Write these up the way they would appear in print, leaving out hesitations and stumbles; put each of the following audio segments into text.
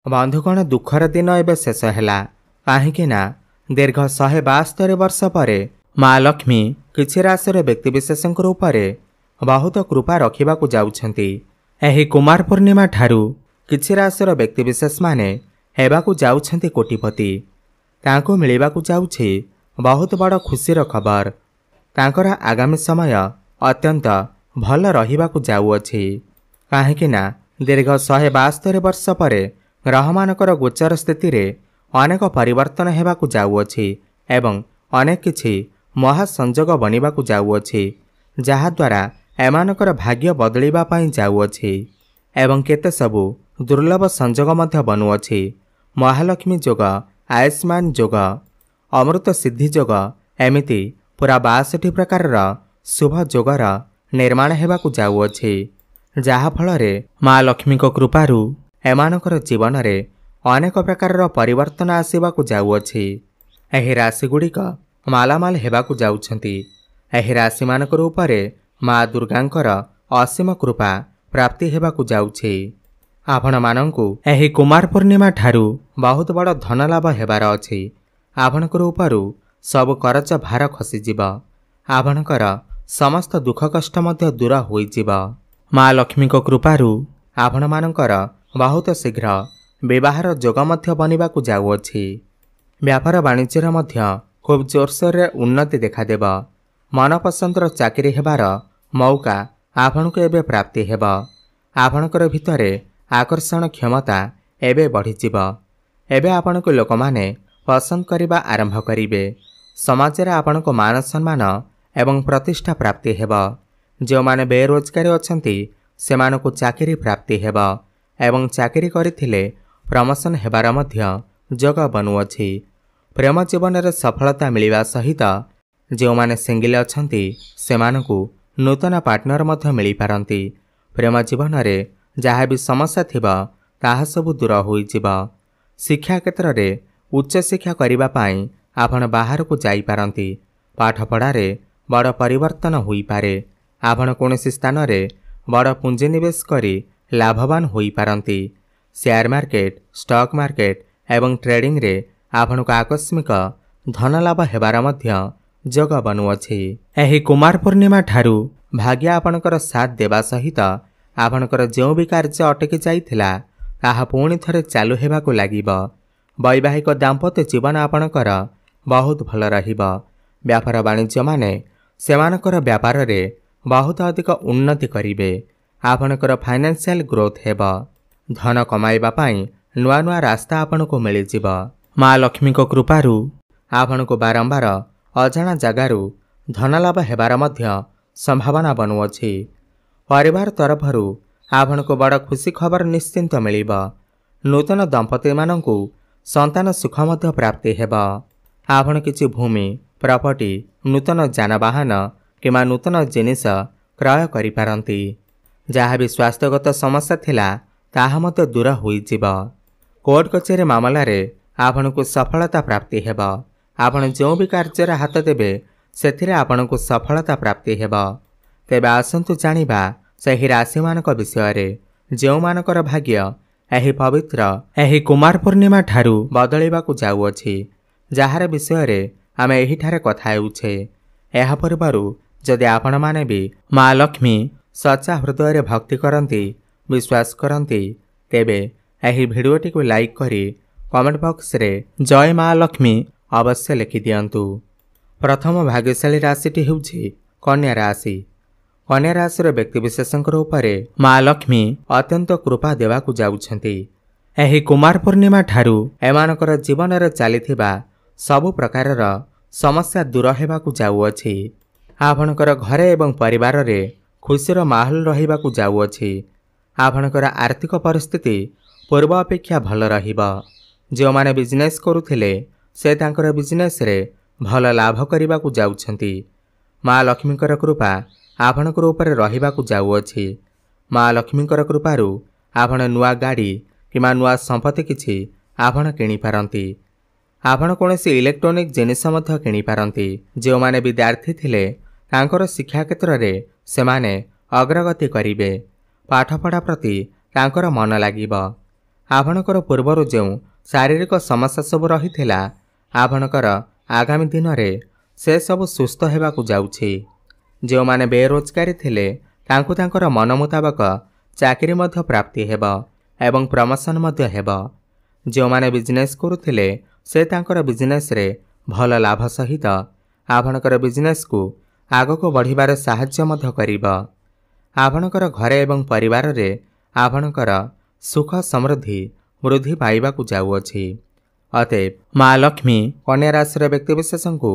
बंधुगण दुखर दिन एवं शेष है कहीं दीर्घ 172 वर्ष पर माँ लक्ष्मी किसी राशि व्यक्तिशेष बहुत कृपा रखा जाउछंती। एही कुमार पूर्णिमा ठारू किसी राशि व्यक्तिशेष माने हेबाकु जाउछंती कोटिपति। तांको मिलिबाकु जाउछि बहुत बड़ खुशीर खबर। तांकर आगामी समय अत्यंत भल रहिबाकु जाउअछि काहेकि दीर्घ 172 वर्ष पर ग्रहमानकर गोचर स्थिति रे अनेक परिवर्तन हेबाकु जाउअछि एवं अनेक किछि महासंजोग बनिबाकु जाउअछि जहा द्वारा एमानकर भाग्य बदलिबा पई जाउअछि एवं केते सबु दुर्लभ संजोग मध्य बनुअछि। महालक्ष्मी जोग, आयुष्मान जोग, अमृत सिद्धि जोग एमिति पूरा 62 प्रकार शुभ जोगर निर्माण हेबाकु जाउअछि जहा फलरे माँ लक्ष्मी को कृपारु एमानकर जीवन रे अनेक प्रकार परिवर्तन आसीबाकु जाउअछि। एही राशि गुड़िक मालामाल हेबाकु जाउछंती। एही राशि मानकर उपरे माँ दुर्गांकर असीम कृपा प्राप्ति हेबाकु जाउछि। आपण मानंकु एही कुमार पूर्णिमा ठारू बहुत बड़ धन लाभ हेबार अछि। आपणकर उपरु सब करज भार खसीजिब। आपणकर समस्त दुख कष्ट मध्य दूर होइजिब। माँ लक्ष्मी को कृपारु आपण मानंकर बहुत शीघ्र विवाहर जोग मध्य बनिबाकु जाउअछि। व्यापार वाणिज्यर मध्य खूब जोरसोर रे उन्नति देखादेब। मनपसंदर चाकरी हेबार मौका आपणको एबे प्राप्ति हेब। आपणकर भितरे आकर्षण क्षमता एबे बढ़िजिब। एबे आपणको लोकमाने पसंद करिबा आरंभ करिवे। समाज रे आपणको मान सम्मान एवं प्रतिष्ठा प्राप्ति हेब। जो माने बेरोजगारी अछंती सेमानकु चाकरी प्राप्ति हेब एवं चाकरी करिथिले प्रमोशन हेबार मध्य जोग बनुअछि। प्रेम जीवन रे सफलता मिलिबा सहित जो माने सिंगल अछंती सेमानकु नूतन पार्टनर मध्य मिली पारंती। प्रेम जीवन रे जहाँ भी समस्या थिबा ताहा सब दूर होइजिब। शिक्षा क्षेत्र रे उच्च शिक्षा करिबा पाई आपण बाहर को जाई पारंती। पाठ पढ़ारे बड़ परिवर्तन होई पारे। आपण कोनोसी स्थान रे बड़ पुंजी निवेश करी लाभवान होई पारंती। शेयर मार्केट, स्टॉक मार्केट एवं ट्रेडिंग रे आपण को आकस्मिक धन लाभ हेबार मध्य जोग बनुअछि। एही कुमार पूर्णिमा ठारू भाग्य आपणकर साथ देबा सहित आपणकर जो भी कार्य अटकी जाइथिला ताहा पुणी थरे चालू हेबाकु लागिब। वैवाहिक दाम्पत्य जीवन आपणकर बहुत भल रहिब। व्यापार वाणिज्य माने सेमानकर व्यापार रे बहुत अधिक उन्नति करिवे। आपणकर फाइनेंशियल ग्रोथ हेब। धन कमाइबा पाई नुआ नुआ रास्ता आपणको मिलिजिब। माँ लक्ष्मी को कृपारु आपणको बारंबार अजाणा जगारू धन लाभ हेबार मध्य संभावना बनुअछि। परिवार तरफरु आपणको बड़ खुशी खबर निश्चिंत मिलिब। नूतन दंपति मानंकु संतान सुख मध्य प्राप्ति हेब। आपण किछि भूमि, प्रॉपर्टी, नूतन जानवाहन किमा नूतन जिनिस क्रय करि पारंती। जहाँ भी स्वास्थ्यगत समस्या थिला ताहा मध्य दूर होइजिब। कोर्ट कचेरी मामला रे आपणको सफलता प्राप्ति हेब। आपण जो भी कार्य हाथ देबे सेथिरे आपणको सफलता प्राप्ति हेब। तेबे आसंतु जानिबा सही राशि मानक विषय रे जो मानकर भाग्य एही पवित्र एही कुमार पूर्णिमा ठारू बदलिबाकु जाउअछि जहार विषय रे आमे एही ठारे कथा हेउछे। एहा पूर्वरु जदि आपण माने भी माँ लक्ष्मी सच्चा हृदय रे भक्ति करंती, विश्वास करंती तेबे एही भिडियोटी को लाइक करी कमेंट बॉक्स रे जय माँ लक्ष्मी अवश्य लिखि दियंतु। प्रथम भाग्यशाली राशिटी हेउछि कन्या राशि। कन्या राशि व्यक्तिविशेषकर उपरे माँ लक्ष्मी अत्यंत कृपा देवाकु जाउछंती। एही कुमार पूर्णिमा ठारू एमानकर जीवन रे चलिथिबा सबु प्रकारर समस्या दूर हेबाकु जाउअछि। आपणकर घरे एवं परिवार रे खुशीर माहौल रहिबाकु जाउअछि। आपणकर आर्थिक परिस्थिति पूर्व अपेक्षा भल रहिब। जो माने बिजनेस करुथिले से तांकर बिजनेस रे भल लाभ करिबाकु जाउछंती। माँ लक्ष्मीकर कृपा आपणकर उपरे रहिबाकु जाउअछि। माँ लक्ष्मीकर कृपारु आपण नुआ गाड़ी किमा नुआ संपत्ति किछि आपण किनि पारंती। आपण कोनोसी इलेक्ट्रॉनिक जिनिस मध्य किनि पारंती। जो माने विद्यार्थी थिले तांकर शिक्षा क्षेत्र रे सेमाने अग्रगति करिवे। पाठ पढ़ा प्रति तांकर मन लागिब। आपणकर पूर्वर जो शारीरिक समस्या सब रही आपणकर आगामी दिन में से सब सुस्थ होगाकू जाउछि। जो माने बेरोजगारी थिले तांकु तांकर मन मुताबक चाकरी मध्य प्राप्ति हेब एवं प्रमोशन मध्य हेब। जो माने बिजनेस करुथिले से तांकर बिजनेस रे भल लाभ सहित आपणकर बिजनेस को आगको बढ़िबार साहाय्य मध्य करिब। आपणकर घरे एवं परिवार रे आपणकर सुख समृद्धि वृद्धि पाइबाकू जाउअछि। अतएव माँ लक्ष्मी कन्या राशि व्यक्तिविशेष को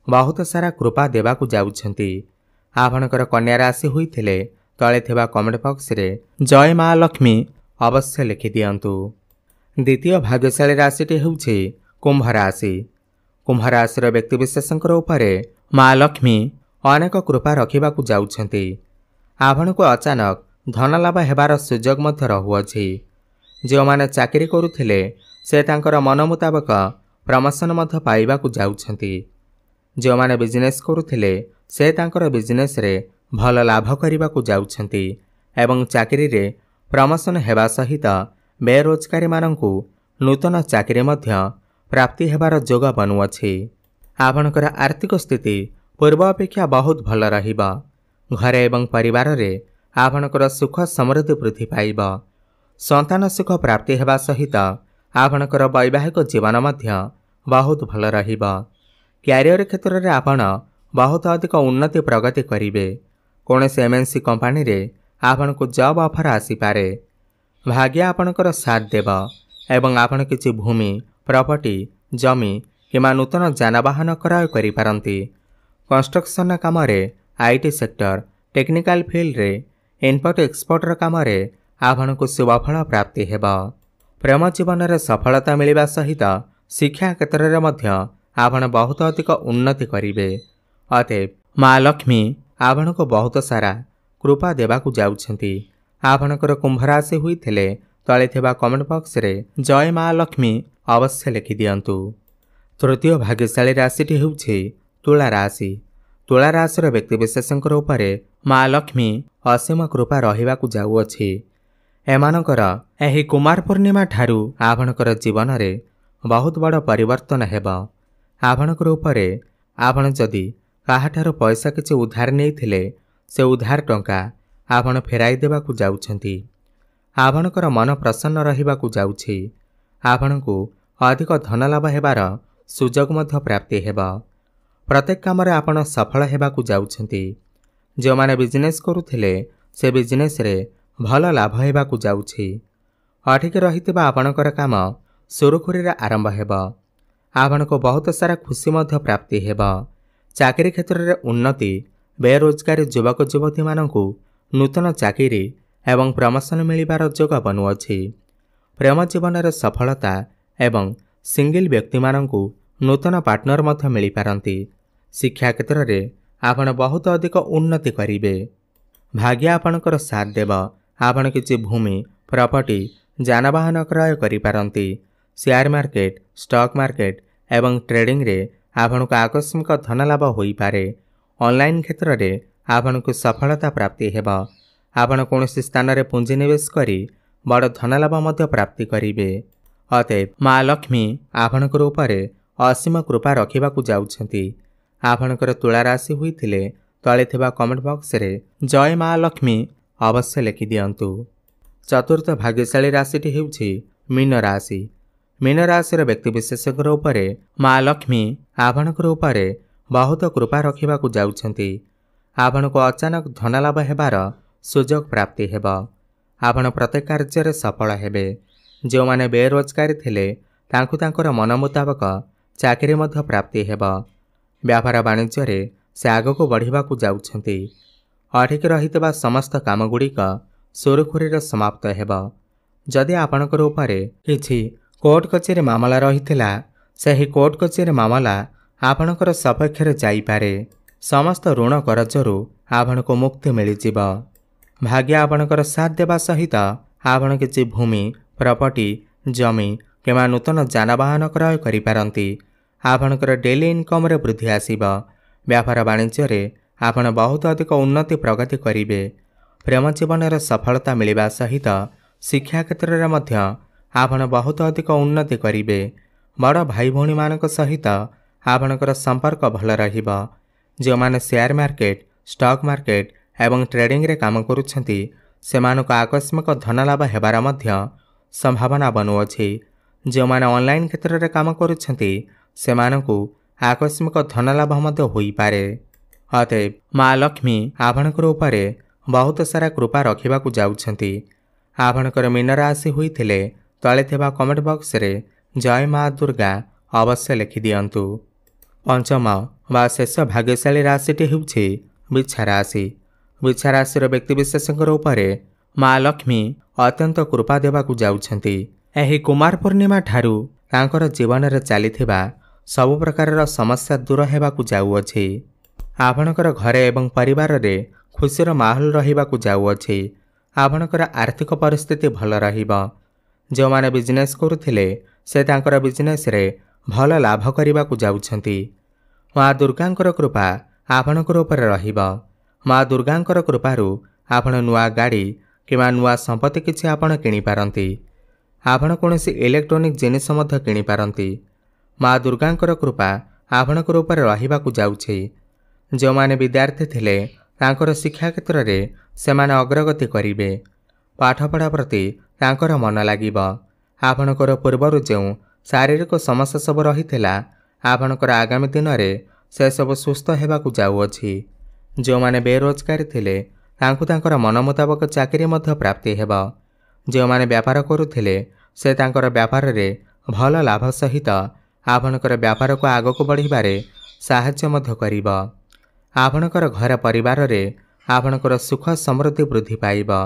बहुत सारा कृपा देवाकू जाउछंती। आपणकर कन्या राशि होइथिले तले थिबा कमेंट बॉक्स रे जय माँ लक्ष्मी अवश्य लिखि दियंतु। द्वितीय भाग्यशाली राशिटी हेउछि कुंभ राशि। कुंभ राशि व्यक्तिविशेषकर उपरे माँ लक्ष्मी अनेक कृपा रखिबाकू जाउछंती। आपणको अचानक धन लाभ हेबार सुजोग मध्य रहुअछि। जो माने चाकरी करुथिले से तांकर मन मुताबक प्रमोशन मध्य पाइबाकू जाउछंती। जो माने बिजनेस करुथिले से तांकर बिजनेस रे भल लाभ करिबाकू जाउछंती एवं चाकरी रे प्रमोशन हेबा सहित बेरोजगारी मानंकू नूतन चाकरी मध्य प्राप्ति हेबार जोग बनुअछि। आपणकर आर्थिक स्थिति पूर्व अपेक्षा बहुत भल रहिबा। घरे एवं परिवार रे आपणकर सुख समृद्धि वृद्धि पाइब। संतान सुख प्राप्ति हेबा सहित आपणकर वैवाहिक जीवन मध्य बहुत भल रहिबा। क्यारियर क्षेत्र रे आपण बहुत अधिक उन्नति प्रगति करिवे। कौनसी एमएनसी कंपनी रे आपनको जॉब ऑफर आसी पारे। भाग्य आपणकर साथ देव एवं आपण किछि भूमि प्रॉपर्टी जमी किमा नूतन जानवाहन क्रय करि पारंती। कंस्ट्रक्शन काम रे आईटी सेक्टर टेक्निकल फील्ड रे इनपुट एक्सपोर्ट काम रे आपनको शुभफल प्राप्ति हेबा। प्रेम जीवन रे सफलता मिलिबा सहित शिक्षा क्षेत्र रे मध्य आपण बहुत अधिक उन्नति करिवे। अतएव माँ लक्ष्मी आपनको बहुत सारा कृपा देवाकू जाउछंती। आपणकर कुंभ राशि होइथिले तले थिबा कमेंट बॉक्स रे जय माँ लक्ष्मी अवश्य लिखि दियंतु। तृतीय भाग्यशाली राशिटी हेउछि तुला राशि। तुला राशि व्यक्तिविशेषकर उपरे माँ लक्ष्मी असीम कृपा रहिबाकू जाउअछि। एमानकर एही कुमार पूर्णिमा ठारू आपणकर जीवन रे बहुत बड़ परिवर्तन हेब। आपणकर उपरे आपण जदि काहाठारू पैसा किछि उधार नेइथिले से उधार टंका आपण फेराई देबाकू जाउछंती। आपणकर मन प्रसन्न रहिबाकू जाउछि। आपणकू अधिक धन लाभ हेबार सुजोग मध्य प्राप्ति हेब। प्रत्येक काम रे आपण सफल हेबाकू जाउछंती। जो माने बिजनेस करुथिले से बिजनेस रे भल लाभ हेबाकू जाउछि। अठिक रहितबा आपणकर काम सुरुखुरी रे आरंभ हेब। आपणको बहुत सारा खुशी मध्य प्राप्ति हेब। चाकरी क्षेत्र रे उन्नति बेरोजगारी युवक युवती मानंकू नूतन चाकरी एवं प्रमोशन मिलिबार जोग बनुअछि। प्रेम जीवन रे सफलता एवं सिंगल व्यक्ति मानंकू नूतन पार्टनर मध्य मिली पारंती। शिक्षा क्षेत्र रे आपण बहुत अधिक उन्नति करिवे। भाग्य आपणकर साथ देव। आपण किछि भूमि प्रॉपर्टी जानवाहन क्रय करि पारंती। शेयर मार्केट स्टॉक मार्केट एवं ट्रेडिंग रे आपनको आकस्मिक धन लाभ होई पारे। ऑनलाइन क्षेत्र रे आपनको सफलता प्राप्ति हेब। आपण कौनसी स्थान रे पुंजी निवेश करी बड़ धन लाभ मध्य प्राप्ति करिवे। अतएव माँ लक्ष्मी आपणकर उपरे असीम कृपा रखिबाकू जाउछंती। आपणकर तुला राशि होइथिले तले थिबा कमेंट बॉक्स रे जय माँ लक्ष्मी अवश्य लिखि दियंतु। चतुर्थ भाग्यशाली राशिटी हेउछि मीन राशि। मीन राशि व्यक्तिविशेषकर उपरे माँ लक्ष्मी आपणकर उपरे बहुत कृपा रखिबाकू जाउछंती। आपणको अचानक धन लाभ हेबार सुजोग प्राप्ति हेब। आपण प्रत्येक कार्य रे सफल हेबे। जो माने बेरोजगारी थिले तांकु तांकर मन मुताबक चाकरी मध्य प्राप्ति हेब। व्यापार वाणिज्य रे से आगको बढ़िबाकू जाउछंती। अठिक रहितबा समस्त काम गुड़िक सुरुखुरी रे समाप्त हेब। जदि आपणकर उपरे किछि कोर्ट कचेरी मामला रहिथिला सेही कोर्ट कचेरी मामला आपणकर सपक्ष रे जाई पारे। समस्त ऋण करजरू आपणको मुक्ति मिलिजिब। भाग्य आपणकर साथ देवा सहित आपण किछि भूमि प्रॉपर्टी जमी किंवा नूतन जानवाहन क्रय करि पारंती। आपणकर डेली इनकम रे वृद्धि आसीब। व्यापार वाणिज्य रे आपण बहुत अधिक उन्नति प्रगति करिवे। प्रेम जीवन रे सफलता मिलिबा सहित शिक्षा क्षेत्र रे मध्य आपण बहुत अधिक उन्नति करिवे। बड़ भाई भौणी मानक सहित आपणकर संपर्क भल रहिबो। जो माने शेयर मार्केट, स्टॉक मार्केट एवं ट्रेडिंग रे काम करुछंती सेमानक आकस्मिक धनलाभ हेबार मध्य संभावना बनुअछि। जो माने ऑनलाइन क्षेत्र रे काम करुछंती सेमानकु आकस्मिक धनलाभ मध्य होई पारे। अतएव माँ लक्ष्मी आपणकर उपरे बहुत सारा कृपा रखिबाकु जाउछंती। आपणकर मीन राशि होइथिले तळे थिबा कमेंट बॉक्स रे जय माँ दुर्गा अवश्य लिखि दियंतु। पंचम वा शेष भाग्यशाली राशिटी हेउछि बिच्छा राशि। बिच्छा राशिर व्यक्तिविशेषकर उपरे माँ लक्ष्मी अत्यंत कृपा देबाकु जाउछंती। एही कुमार पूर्णिमा ठारू तांकर जीवन रे चलीथिबा सब प्रकारर समस्या दूर हेबाकु जाउअछि। आपणकर घरे एवं परिवार रे खुशीर माहौल रहिबाकु जाउअछि। आपणकर आर्थिक परिस्थिति भल रहिबो। जो माने बिजनेस करुथिले से तांकर बिजनेस रे भल लाभ करिबाकु जाउछंती। माँ दुर्गांकर कृपा आपणकर ऊपर रहिबो। माँ दुर्गांकर कृपारू आपण नुआ गाड़ी किंवा नुआ संपत्ति किछि आपण किनि पारंती। आपण कोनोसी इलेक्ट्रोनिक जिनिस मध्य किनि पारंती। माँ दुर्गांकर कृपा आपणकर ऊपर रहिबाकु जाउछि। जो माने विद्यार्थी थिले तांकर शिक्षा क्षेत्र रे सेमाने अग्रगति करिवे। पाठपढ़ा प्रति तांकर मन लागिबो। आपणकर पूर्वरु जो शारीरिक समस्या सब रहिथिला आपणकर आगामी दिन रे से सब सुस्थ हेबाकु जाउअछि। जो माने बेरोजगार थिले तांकु तांकर मन मुताबक चाकरी मध्य प्राप्ति हेबो। जो माने व्यापार करुथिले से तांकर व्यापार रे भल लाभ सहित आपणकर व्यापार को आगको बढ़िबारे साहाय्य मध्य करिबो। आपणकर घर परिवार रे आपणकर सुख समृद्धि वृद्धि पाइबो।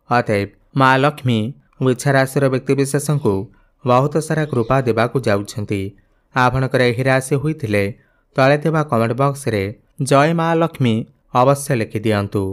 अतएव माँ लक्ष्मी बिच्छा राशिर व्यक्तिविशेषଙ୍କୁ बहुत सारा कृपा देबाकु जाउछंती। आपणकर एही राशि होइथिले तळे थिबा कमेंट बॉक्स रे जय माँ लक्ष्मी अवश्य लिखि दियंतु।